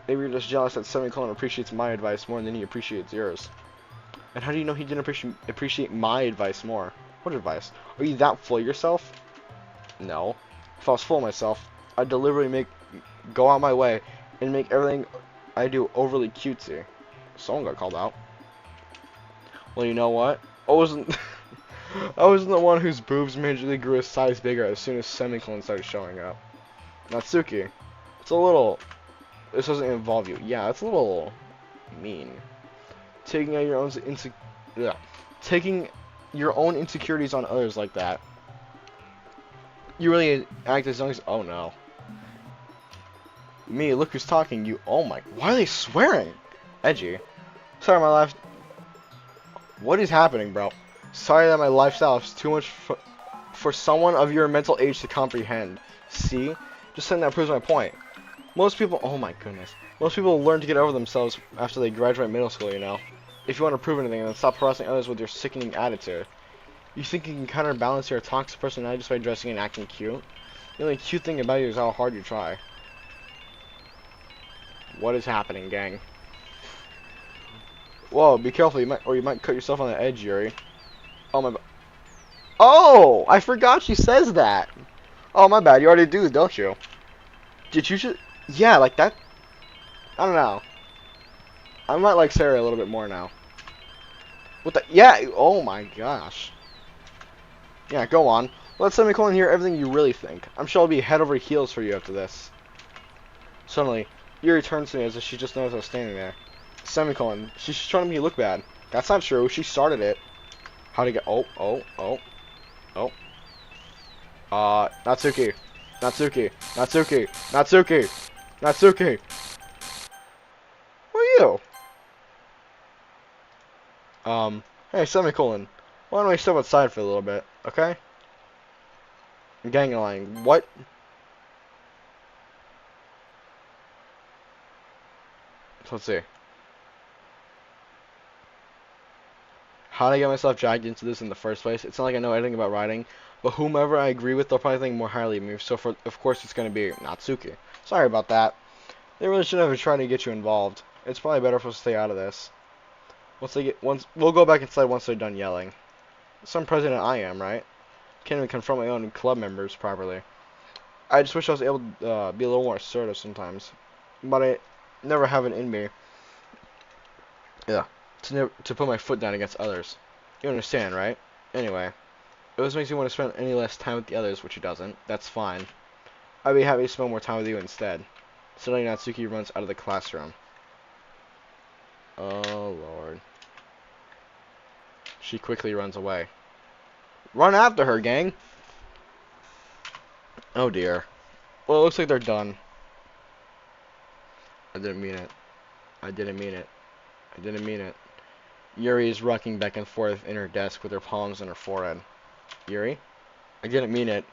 Maybe you're just jealous that Semicolon appreciates my advice more than he appreciates yours. And how do you know he didn't appreciate my advice more? What advice? Are you that full of yourself? No. If I was full of myself, I'd deliberately go out my way and make everything I do overly cutesy. Someone got called out. Well, you know what? I wasn't the one whose boobs magically grew a size bigger as soon as Semicolon started showing up. Natsuki, it's a little... This doesn't involve you. Yeah, it's a little mean. Taking out your own taking your own insecurities on others like that. You really act as young as... Oh, no. Me, look who's talking. You... Oh, my... Why are they swearing? Edgy. Sorry, my life... What is happening, bro? Sorry that my lifestyle is too much for someone of your mental age to comprehend. See? Just saying that proves my point. Most people... Oh, my goodness. Most people learn to get over themselves after they graduate middle school, you know? If you want to prove anything, then stop harassing others with your sickening attitude. You think you can counterbalance your toxic personality just by dressing and acting cute? The only cute thing about you is how hard you try. What is happening, gang? Whoa, be careful, you might cut yourself on the edge, Yuri. Oh my... Oh! I forgot she says that! Oh, my bad, you already do, don't you? Did you just... Yeah, like that... I don't know. I might like Sarah a little bit more now. What the... Yeah, oh my gosh. Yeah, go on. Let Semicolon hear everything you really think. I'm sure I'll be head over heels for you after this. Suddenly, Yuri turns to me as if she just noticed I was standing there. Semicolon, she's just trying to make you look bad. That's not true, she started it. How'd he get... Oh. Natsuki. Who are you? Hey, Semicolon. Why don't we step outside for a little bit, okay? Gang-a-lang. What? Let's see. How did I get myself dragged into this in the first place? It's not like I know anything about riding, but whomever I agree with, they'll probably think more highly of me, so of course it's gonna be Natsuki. Sorry about that. They really shouldn't have tried to get you involved. It's probably better for us to stay out of this. We'll go back inside once they're done yelling. Some president I am, right? Can't even confront my own club members properly. I just wish I was able to be a little more assertive sometimes, but I never have it in me. Yeah, to put my foot down against others. You understand, right? Anyway, if this makes you want to spend any less time with the others, which it doesn't, that's fine. I'd be happy to spend more time with you instead. Suddenly Natsuki runs out of the classroom. Oh, Lord. She quickly runs away. Run after her, gang! Oh dear. Well, it looks like they're done. I didn't mean it. I didn't mean it. I didn't mean it. Yuri is rocking back and forth in her desk with her palms on her forehead. Yuri? I didn't mean it.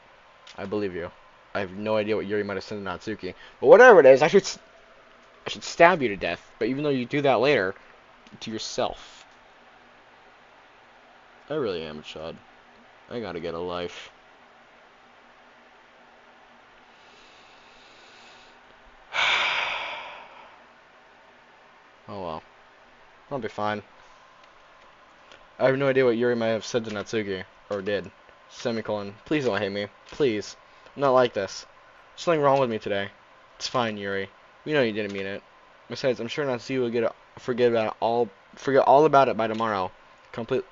I believe you. I have no idea what Yuri might have said to Natsuki. But whatever it is, I should stab you to death. But even though you do that later, to yourself. I really am a chud. I gotta get a life. Oh well. I'll be fine. I have no idea what Yuri might have said to Natsuki. Or did. Semicolon. Please don't hate me. Please. I'm not like this. There's something wrong with me today. It's fine, Yuri. We know you didn't mean it. Besides, I'm sure Natsuki will forget all about it by tomorrow.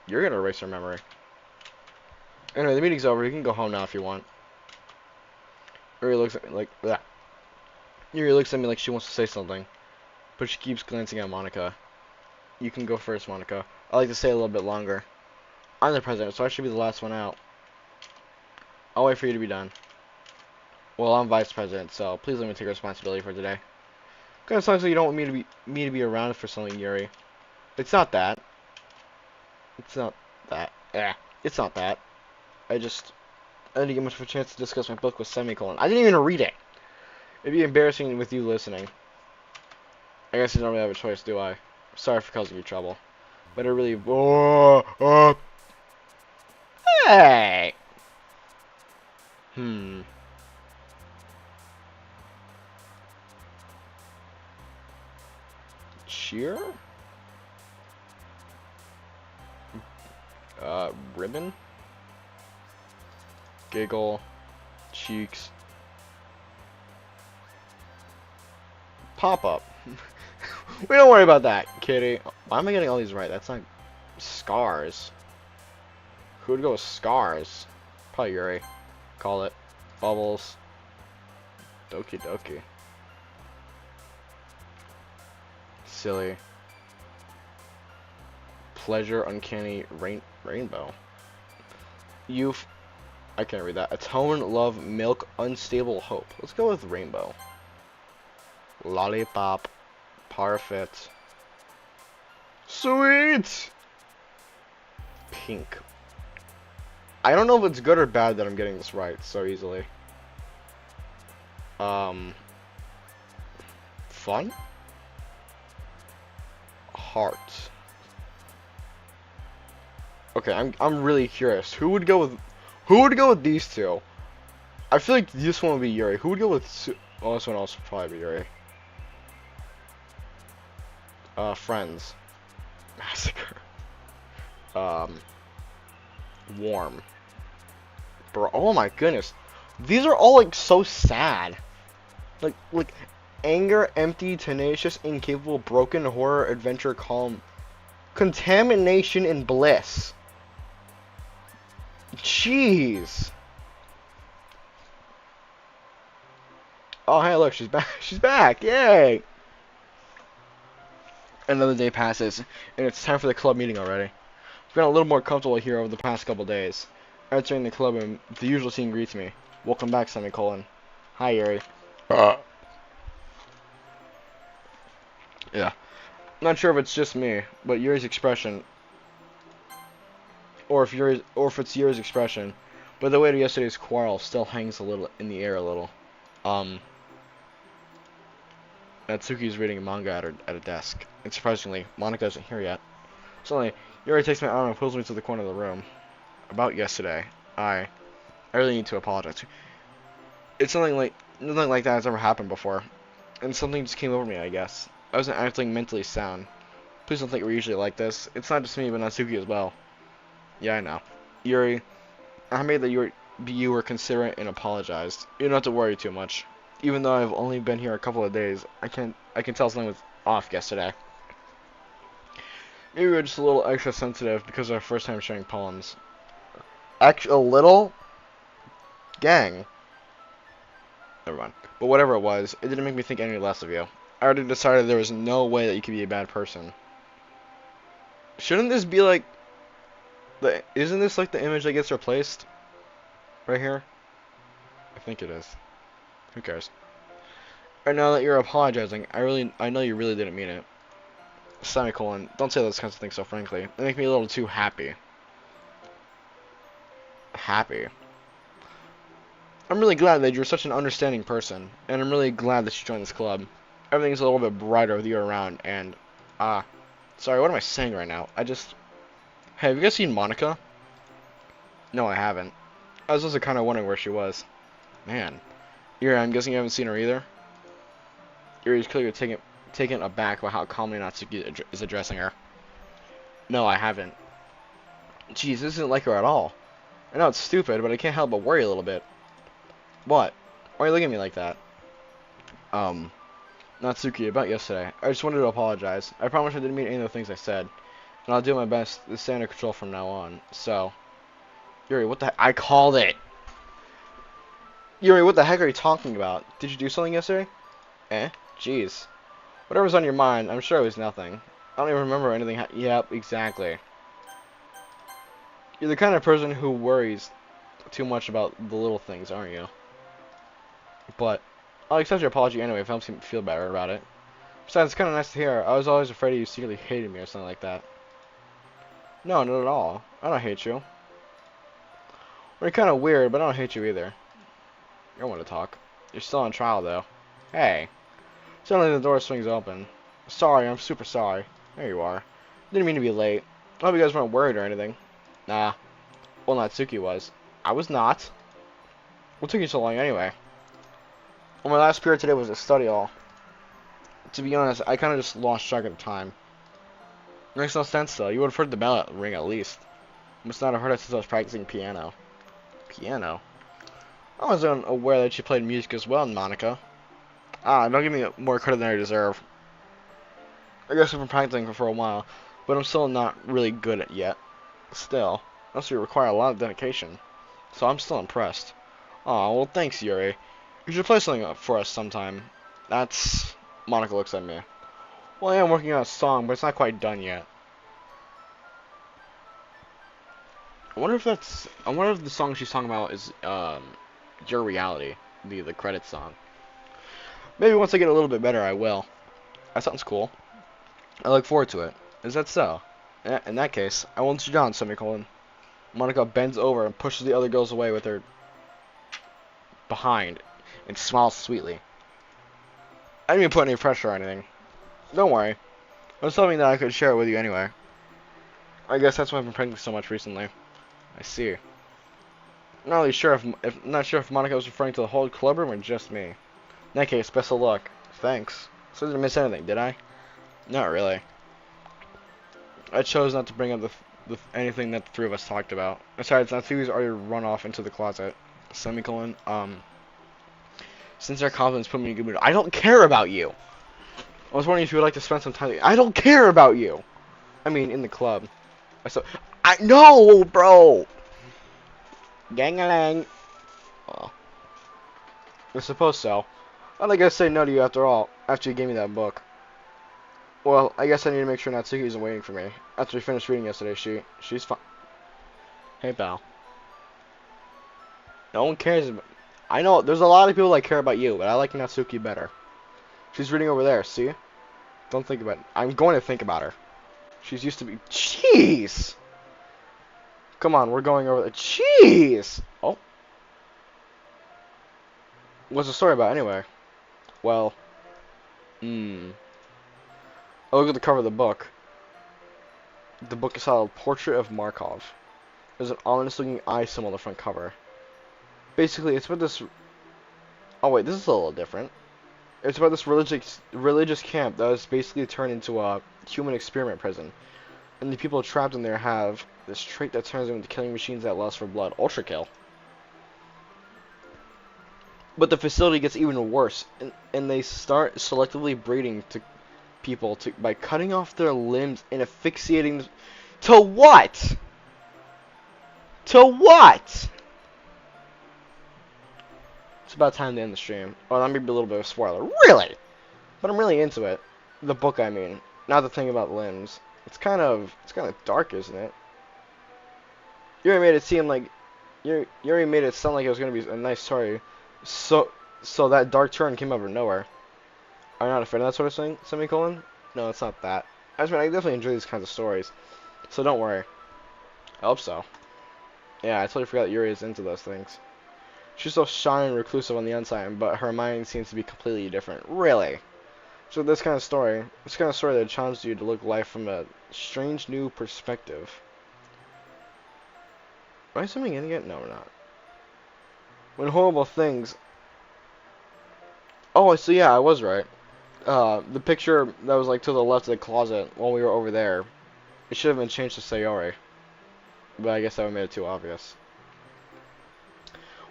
You're gonna erase her memory. Anyway, the meeting's over. You can go home now if you want. Yuri looks at me like that. Yuri looks at me like she wants to say something, but she keeps glancing at Monica. You can go first, Monica. I like to stay a little bit longer. I'm the president, so I should be the last one out. I'll wait for you to be done. Well, I'm vice president, so please let me take responsibility for today. Kind of sucks that you don't want me to be around for something, Yuri. It's not that. It's not that. It's not that. I didn't get much of a chance to discuss my book with Semicolon. I didn't even read it. It'd be embarrassing with you listening. I guess I don't really have a choice, do I? Sorry for causing you trouble. But I really... Hey! Cheer? Ribbon? Giggle. Cheeks. Pop-up. We don't worry about that, kitty. Why am I getting all these right? That's not... Scars. Who would go with scars? Probably Yuri. Call it. Bubbles. Doki doki. Silly. Pleasure, uncanny, rainbow. Youth. I can't read that. Atone, love, milk, unstable, hope. Let's go with rainbow. Lollipop. Parfait. Sweet! Pink. I don't know if it's good or bad that I'm getting this right so easily. Fun? Heart. Okay, I'm really curious. Who would go with these two? I feel like this one would be Yuri. Who would go with well, this one also would probably be Yuri. Friends. Massacre. Warm. Bro, oh my goodness. These are all like so sad. Like anger, empty, tenacious, incapable, broken, horror, adventure, calm. Contamination and bliss. Jeez. Oh, hey, look, she's back. She's back. Yay. Another day passes, and it's time for the club meeting already. I've gotten a little more comfortable here over the past couple days. Entering the club, and the usual scene greets me. Welcome back, Semicolon. Hi, Yuri. Yeah. Not sure if it's just me, but Yuri's expression, or if it's Yuri's expression, but the weight of yesterday's quarrel still hangs a little in the air a little. Natsuki's reading a manga at a desk, and surprisingly, Monica isn't here yet. Suddenly, Yuri takes my arm and pulls me to the corner of the room. About yesterday, I really need to apologize. It's nothing like that has ever happened before, and something just came over me, I guess. I wasn't acting mentally sound. Please don't think we're usually like this. It's not just me, but Natsuki as well. Yeah, I know. Yuri, I made that you were considerate and apologized. You don't have to worry too much. Even though I've only been here a couple of days, I can tell something was off yesterday. Maybe we were just a little extra sensitive because of our first time sharing poems. Actually, a little? Gang. Never mind. But whatever it was, it didn't make me think any less of you. I already decided there was no way that you could be a bad person. Shouldn't this be like... Isn't this like the image that gets replaced right here? I think it is. Who cares? And now that you're apologizing, I know you really didn't mean it. Semicolon. Don't say those kinds of things so frankly. They make me a little too happy. Happy. I'm really glad that you're such an understanding person, and I'm really glad that you joined this club. Everything's a little bit brighter with you around, and, sorry, what am I saying right now? Hey, have you guys seen Monica? No, I haven't. I was also kind of wondering where she was. Man. Yuri, I'm guessing you haven't seen her either? Yuri's clearly taken aback by how calmly Natsuki is addressing her. No, I haven't. Jeez, this isn't like her at all. I know it's stupid, but I can't help but worry a little bit. What? Why are you looking at me like that? Natsuki, about yesterday. I just wanted to apologize. I promise I didn't mean any of the things I said. And I'll do my best to stay under control from now on. So, Yuri, what the heck? I called it! Yuri, what the heck are you talking about? Did you do something yesterday? Eh? Jeez. Whatever's on your mind, I'm sure it was nothing. I don't even remember anything yep, exactly. You're the kind of person who worries too much about the little things, aren't you? But, I'll accept your apology anyway if it helps you feel better about it. Besides, it's kind of nice to hear. I was always afraid you secretly hated me or something like that. No, not at all. I don't hate you. Well, you're kind of weird, but I don't hate you either. You don't want to talk. You're still on trial, though. Hey. Suddenly the door swings open. Sorry, I'm super sorry. There you are. Didn't mean to be late. I hope you guys weren't worried or anything. Nah. Well, Natsuki was. I was not. What took you so long anyway? Well, my last period today was a study hall. To be honest, I kind of just lost track of the time. It makes no sense, though. You would have heard the bell ring at least. You must not have heard it since I was practicing piano. Piano? I was unaware that you played music as well, Monica. Don't give me more credit than I deserve. I guess I've been practicing for a while, but I'm still not really good at it yet. Still, must require a lot of dedication. So I'm still impressed. Aw, well thanks, Yuri. You should play something up for us sometime. That's... Monica looks at me. Well, I am working on a song, but it's not quite done yet. I wonder if the song she's talking about is, Your Reality. The credit song. Maybe once I get a little bit better, I will. That sounds cool. I look forward to it. Is that so? In that case, I won't let you down, semicolon. Monica bends over and pushes the other girls away with her behind and smiles sweetly. I didn't even put any pressure or anything. Don't worry. It was something that I could share with you anyway. I guess that's why I've been practicing so much recently. I see. Not really sure not sure if Monica was referring to the whole club room or just me. In that case, best of luck. Thanks. So I didn't miss anything, did I? Not really. I chose not to bring up anything that the three of us talked about. Besides, Natsuki's already run off into the closet. Semicolon. Since our confidence put me in a good mood. I don't care about you! I was wondering if you would like to spend some time. I don't care about you! I mean, in the club. I know, bro! Gang-a-lang. Oh. I suppose so. I think I'd say no to you after all, after you gave me that book. Well, I guess I need to make sure Natsuki isn't waiting for me. After we finished reading yesterday, she's fine. Hey, pal. No one cares about... I know, there's a lot of people that care about you, but I like Natsuki better. She's reading over there, see? Don't think about it. I'm going to think about her. She's used to be... Jeez! Come on, we're going over there. Jeez! Oh. What's the story about, anyway? Well... I look at the cover of the book. The book is titled Portrait of Markov. There's an ominous-looking eye symbol on the front cover. Basically, it's about this... Oh, wait, this is a little different. It's about this religious camp that was basically turned into a human experiment prison. And the people trapped in there have this trait that turns them into killing machines that lust for blood. Ultra kill. But the facility gets even worse. And they start selectively breeding to people by cutting off their limbs and asphyxiating them. To what? To what? It's about time to end the stream. Oh, that may be a little bit of a spoiler. Really? But I'm really into it. The book, I mean. Not the thing about limbs. It's kind of dark, isn't it? You already made it seem like you already made it sound like it was gonna be a nice story. So that dark turn came out of nowhere. Are you not afraid of that sort of thing? Semicolon? No, it's not that. I just mean I definitely enjoy these kinds of stories. So don't worry. I hope so. Yeah, I totally forgot Yuri is into those things. She's so shy and reclusive on the inside, but her mind seems to be completely different. Really? So this kind of story that challenges you to look at life from a strange new perspective. Am I zooming in again? No, we're not. When horrible things. Oh, so yeah, I was right. The picture that was like to the left of the closet when we were over there, it should have been changed to Sayori. But I guess that would have made it too obvious.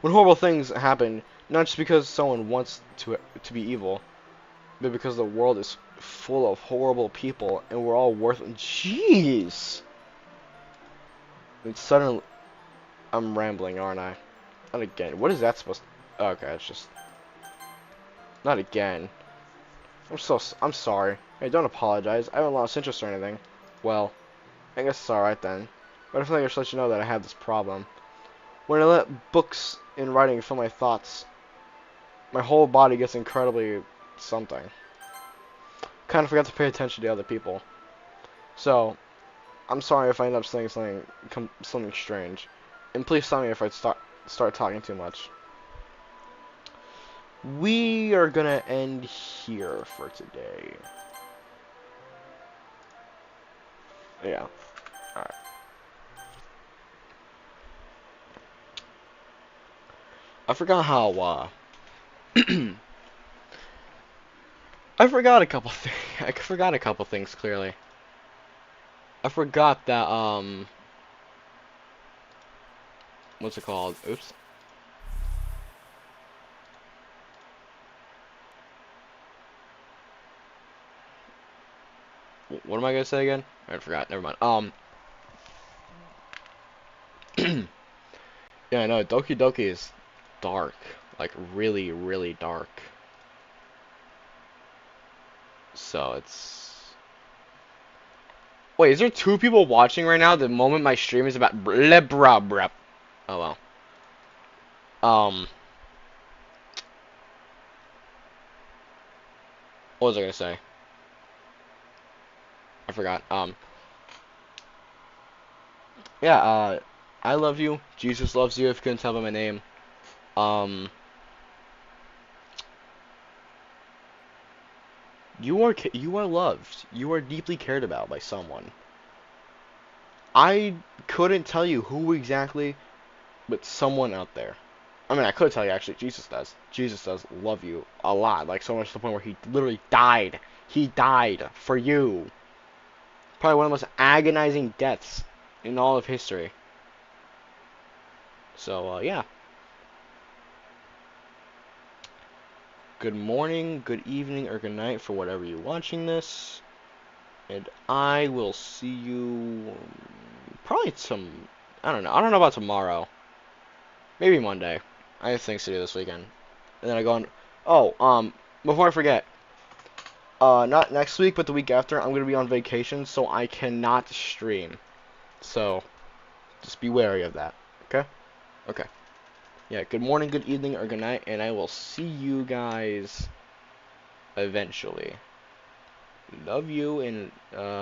When horrible things happen, not just because someone wants to be evil, but because the world is full of horrible people and we're all worthless. Jeez! And suddenly, I'm rambling, aren't I? Not again. What is that supposed to... Okay, it's just... Not again. I'm sorry. Hey, don't apologize. I haven't lost interest or anything. Well, I guess it's alright then. But I feel like I should let you know that I have this problem. When I let books and writing fill my thoughts, my whole body gets incredibly something. Kind of forgot to pay attention to other people. So, I'm sorry if I end up saying something strange. And please tell me if I start talking too much. We are gonna end here for today. Yeah. Alright. I forgot how, I forgot a couple things. I forgot a couple things, clearly. I forgot that, what's it called? Oops. What am I gonna say again? I forgot. Never mind. Yeah, I know. Doki Doki is dark. Like, really, really dark. So, it's... Wait, is there two people watching right now the moment my stream is about... Oh, well. What was I gonna say? I forgot. Yeah, I love you. Jesus loves you, if you couldn't tell by my name. Um... You are loved. You are deeply cared about by someone. I couldn't tell you who exactly, but someone out there. I mean, I could tell you actually. Jesus does. Jesus does love you a lot, like so much to the point where he literally died. He died for you. Probably one of the most agonizing deaths in all of history. So yeah. Good morning, good evening, or good night for whatever you're watching this. And I will see you probably I don't know. I don't know about tomorrow. Maybe Monday. I have things to do this weekend. And then I go on. Oh, before I forget, not next week, but the week after, I'm gonna be on vacation, so I cannot stream. So, just be wary of that. Okay? Okay. Yeah, good morning, good evening, or good night, and I will see you guys eventually. Love you, and,